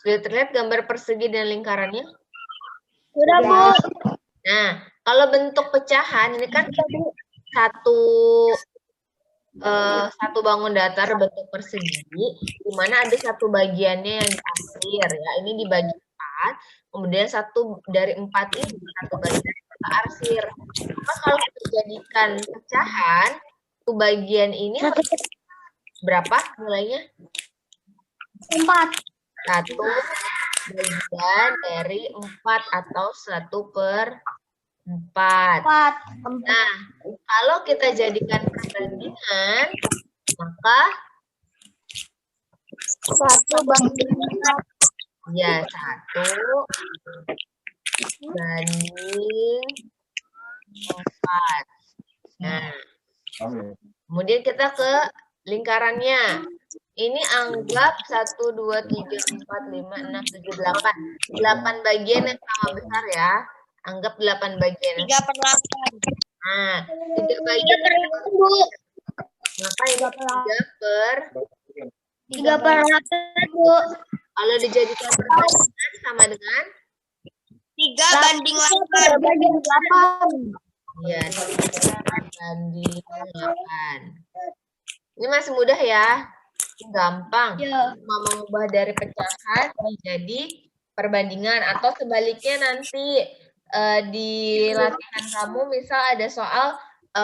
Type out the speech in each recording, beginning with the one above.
Sudah terlihat gambar persegi dan lingkarannya? Sudah, Bu. Nah, kalau bentuk pecahan ini kan satu bangun datar bentuk persegi, di mana ada satu bagiannya yang di akhir ya. Ini dibagi 4, kemudian satu dari 4 ini satu bagian ke arsir. Maka kalau kita jadikan pecahan, satu bagian ini berapa nilainya? 4. Satu bagian dari 4 atau 1/4. Nah, kalau kita jadikan perbandingan, maka 1/4. ya 1/4. Nah, kemudian kita ke lingkarannya. Ini anggap 1, 2, 3, 4, 5, 6, 7, 8. 8 bagian yang sama besar ya. Anggap 8 bagian. 3/8. Nah, 3 bagian. Maka ini 3/8, Bu. Kalau dijadikan perbandingan sama dengan 3/8. ya, 3/8. Ini masih mudah ya. Gampang. Ya. Mau mengubah dari pecahan menjadi perbandingan atau sebaliknya nanti di latihan kamu misal ada soal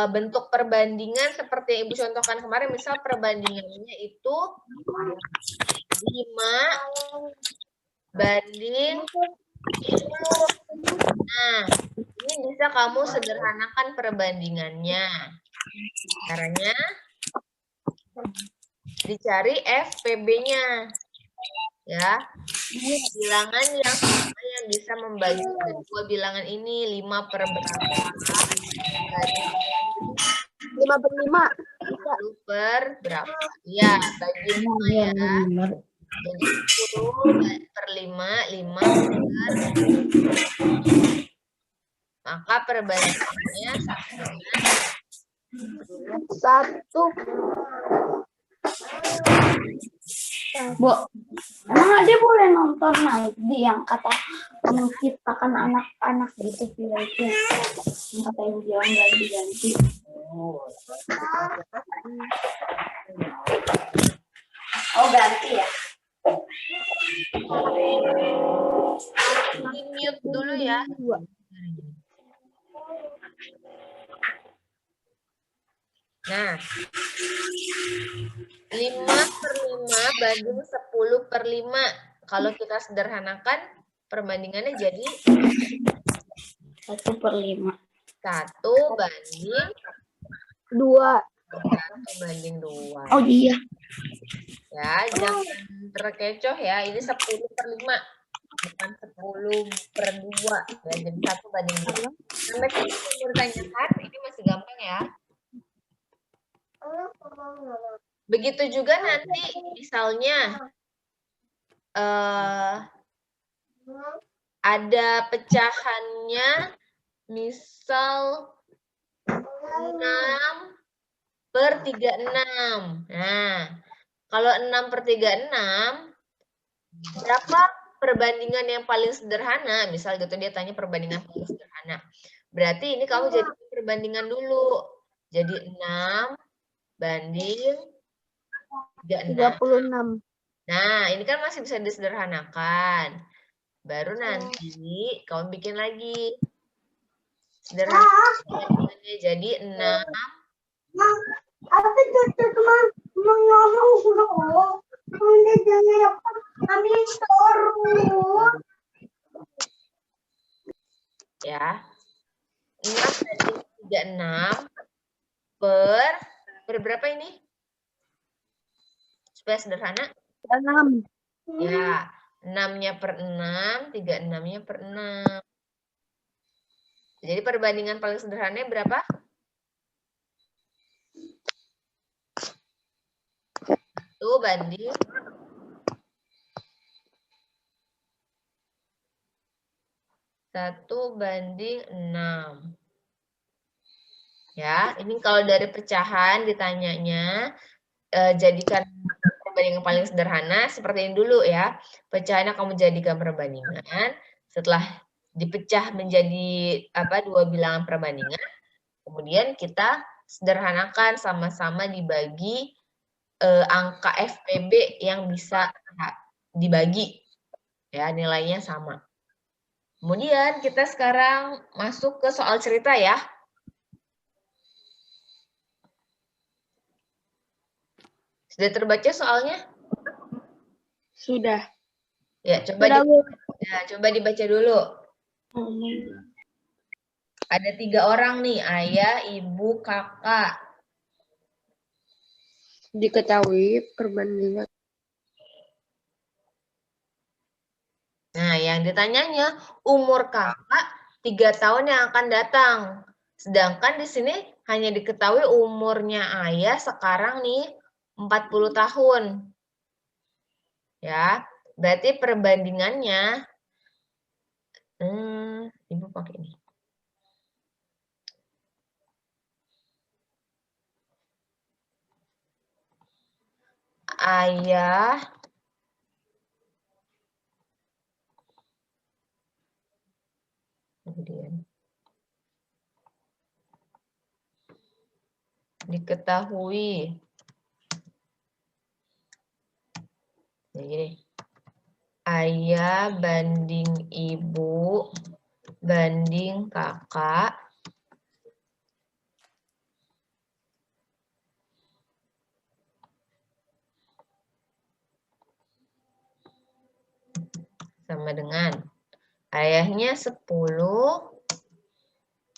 bentuk perbandingan seperti yang Ibu contohkan kemarin, misal perbandingannya itu 5/10. Nah, ini bisa kamu sederhanakan perbandingannya. Caranya dicari FPB-nya. Ya. Bilangan yang sama yang bisa membagi kedua bilangan ini 5 per berapa? 5/5. 10 per berapa? Ya, bagi 5 ya. Jadi 10/5, 5 per 5. Maka perbandingannya sama dengan 1. Bu, emang dia boleh nonton nanti yang kata menciptakan anak-anak gitu filmnya, yang kata yang bilang ganti-ganti. Oh ganti ya? mute dulu ya. Nah, 5/5 banding 10/5. Kalau kita sederhanakan, perbandingannya jadi 1/5. 1 banding 2. 1 banding 2. Oh iya. Ya, jangan terkecoh ya. Ini 10/5. Bukan 10/2. Ya, jadi 1 banding 2. Sampai sini yang ditanyakan, ini masih gampang ya. Begitu juga nanti misalnya ada pecahannya misal 6/36. Nah, kalau 6/36 berapa perbandingan yang paling sederhana? Misal gitu dia tanya perbandingan paling sederhana. Berarti ini kamu jadi perbandingan dulu. Jadi 6 banding 36. Nah, ini kan masih bisa disederhanakan. Baru nanti kamu bikin lagi. Sederhana. Jadi 6. Ya. 6 banding 36 per berapa ini? Supaya sederhana. 6. Ya, 6-nya per 6, 36-nya per 6. Jadi perbandingan paling sederhananya berapa? 1 banding 6. Ya, ini kalau dari pecahan ditanyanya jadikan perbandingan paling sederhana seperti ini dulu ya. Pecahannya kamu jadikan perbandingan. Setelah dipecah menjadi dua bilangan perbandingan, kemudian kita sederhanakan sama-sama dibagi angka FPB yang bisa dibagi. Ya, nilainya sama. Kemudian kita sekarang masuk ke soal cerita ya. Sudah terbaca soalnya? Sudah. Ya, coba dibaca dulu. Ada 3 orang nih, ayah, ibu, kakak. Diketahui perbandingan. Nah, yang ditanyanya umur kakak 3 tahun yang akan datang. Sedangkan di sini hanya diketahui umurnya ayah sekarang nih 40 tahun. Ya, berarti perbandingannya ibu pakai ini. Ayah kemudian diketahui. Jadi ayah banding ibu banding kakak sama dengan ayahnya 10,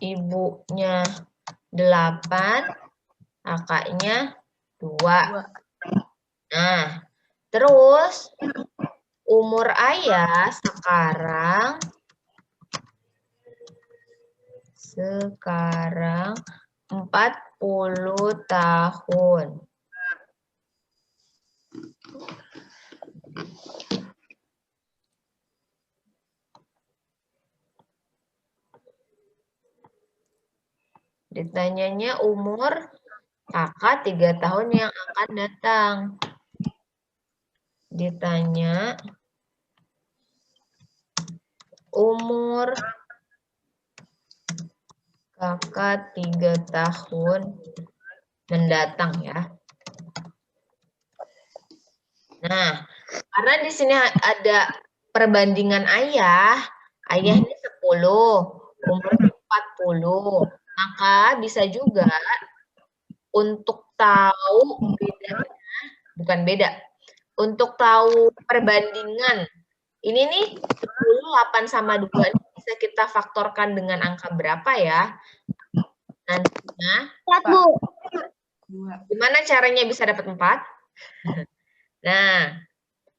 ibunya 8, kakaknya 2. Nah, terus umur ayah sekarang 40 tahun. Ditanyanya umur kakak 3 tahun yang akan datang. Ditanya umur kakak 3 tahun mendatang ya. Nah, karena di sini ada perbandingan ayah, ayahnya 10, umurnya 40. Maka bisa juga untuk tahu bedanya, bukan beda, untuk tahu perbandingan. Ini nih 10, 8 sama 2 ini bisa kita faktorkan dengan angka berapa ya? Nantinya. 4, Bu. Gimana caranya bisa dapat 4? Nah,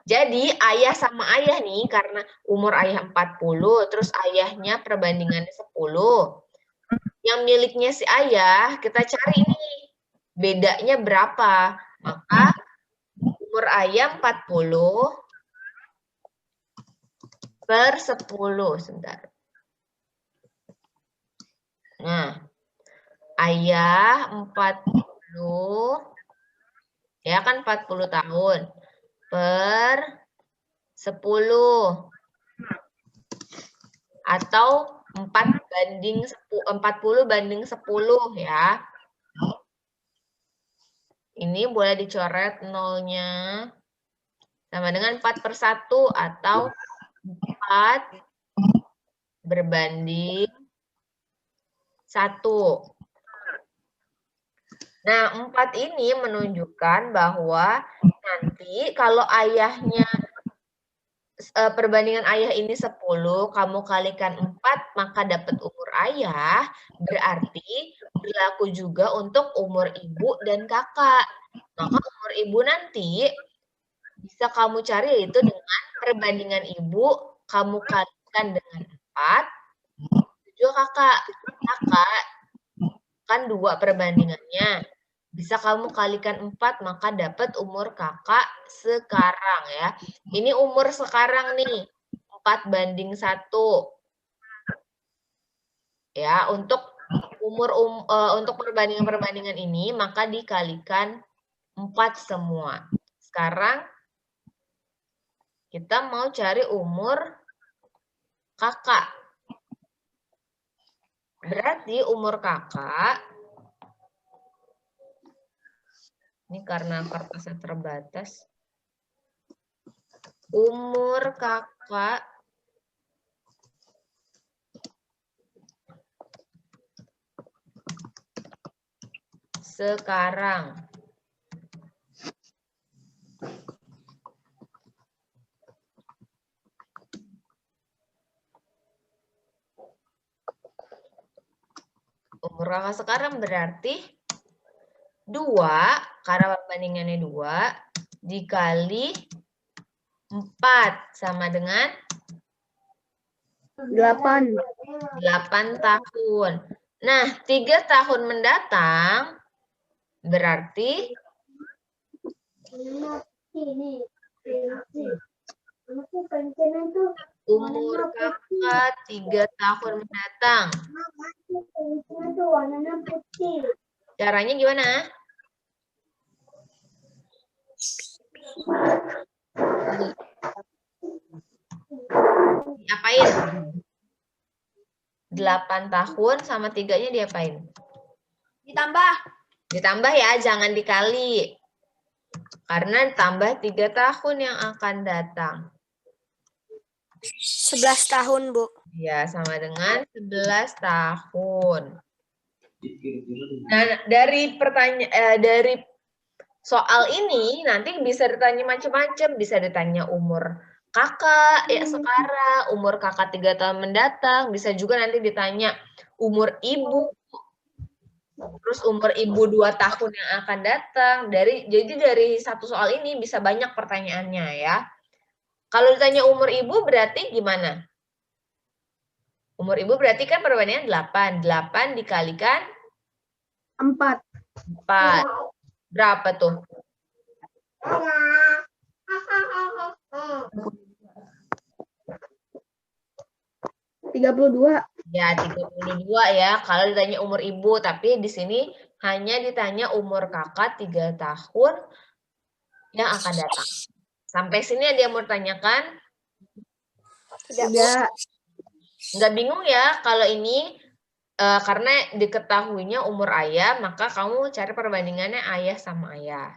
jadi ayah sama ayah nih, karena umur ayah 40, terus ayahnya perbandingannya 10. Yang miliknya si ayah, kita cari nih, bedanya berapa. Maka umur ayah 40 per 10. Sebentar. Nah, ayah 40, ya kan 40 tahun, per 10. Atau 40 banding 10 ya. Ini boleh dicoret nolnya sama dengan 4/1 atau 4 berbanding 1. Nah, 4 ini menunjukkan bahwa nanti kalau ayahnya perbandingan ayah ini 10, kamu kalikan 4, maka dapat umur ayah, berarti berlaku juga untuk umur ibu dan kakak. Maka umur ibu nanti bisa kamu cari yaitu dengan perbandingan ibu, kamu kalikan dengan 4, juga kakak. Kakak kan 2 perbandingannya. Bisa kamu kalikan 4, maka dapat umur kakak sekarang ya. Ini umur sekarang nih, 4 banding 1. Ya, untuk untuk perbandingan-perbandingan ini, maka dikalikan 4 semua. sekarang kita mau cari umur kakak. Berarti umur kakak, ini karena kertasnya terbatas, umur kakak sekarang. Umur kakak sekarang berarti 2, karena perbandingannya 2, dikali 4 sama dengan 8. 8 tahun. Nah, 3 tahun mendatang berarti umur kakak 3 tahun mendatang. Caranya gimana? Diapain? 8 tahun sama 3-nya diapain? Ditambah. Ditambah ya, jangan dikali. Karena tambah 3 tahun yang akan datang. 11 tahun, Bu. Ya, sama dengan 11 tahun. Nah, dari dari soal ini nanti bisa ditanya macam-macam, bisa ditanya umur kakak ya sekarang, umur kakak 3 tahun mendatang, bisa juga nanti ditanya umur ibu, terus umur ibu 2 tahun yang akan datang. Jadi dari satu soal ini bisa banyak pertanyaannya ya. Kalau ditanya umur ibu berarti gimana? Umur ibu berarti kan perbandingan 8. 8 dikalikan 4. 4. Berapa tuh? 32. Ya, 32 ya. Kalau ditanya umur ibu, tapi di sini hanya ditanya umur kakak 3 tahun yang akan datang. Sampai sini ada yang mau tanyakan? Tidak. Nggak bingung ya kalau ini karena diketahuinya umur ayah, maka kamu cari perbandingannya ayah sama ayah.